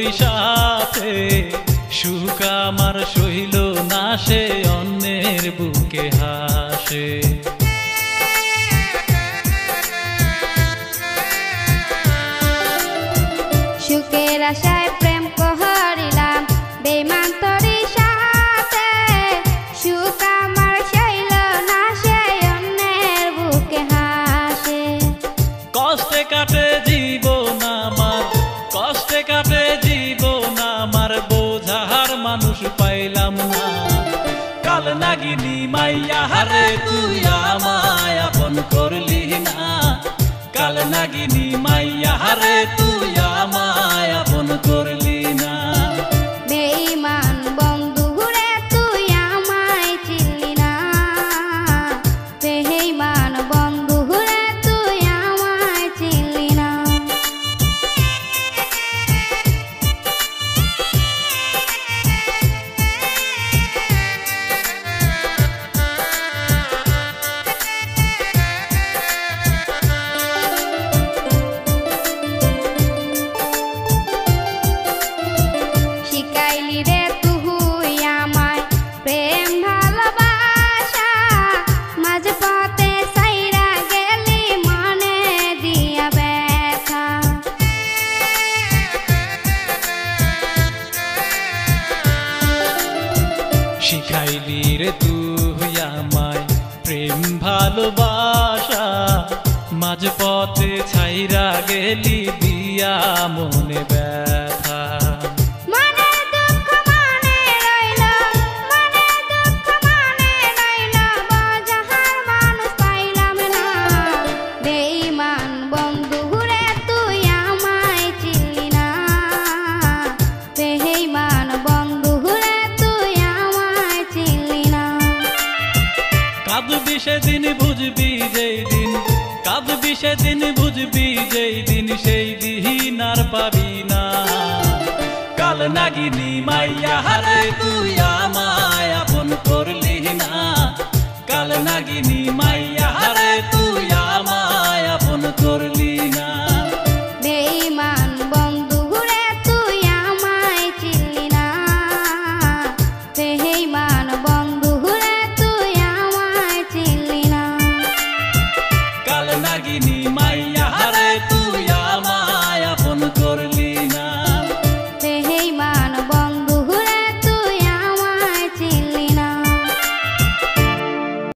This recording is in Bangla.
তোরই সাথে সুখ আমার সইল না সে অন্যের বুকে হাসে। সুখের আশায় প্রেম করিলাম বেঈমান তোরই সাথে সুখ আমার সইল না সে অন্যের বুকে হাসে। কষ্টে কাটে জীবন আমার, কষ্টে কাটে জীবন আমার, বোঝার মানুষ পাইলাম না। কাল নাগিনী মাইয়া হারে তুই আমায় আপন করলি না, কাল নাগিনী মাইয়া হারে তুই আমায় আপন করলি না। বেঈমান বন্ধু রে তুই আমায় চিনলি না, বেঈমান বন্ধু রে তুই আমায় চিনলি না। শিখাইলি রে তুই আমায় প্রেম ভালোবাসা, মাঝ পথে ছাইরা গেলি মনে দিয়া ব্যথা। শিখাইলি রে তুই আমায় প্রেম ভালোবাসা, মাঝ পথে ছাইরা গেলি দিয়া মনে ব্যথা। মনের দুঃখ মনে রইল, মনের দুঃখ মনে রইল, বোঝার মানুষ পাইলাম না। বেঈমান বন্ধু রে তুই আমায় চিনলি না, বেঈমান বন্ধু রে তুই আমায় চিনলি না। কাঁদবি সেদিন বুঝবি যেই দিন, কাঁদবি সেদিন বুঝবি যেই দিন, সেই দিন আর পাবি না। কাল নাগিনী মাইয়া হারে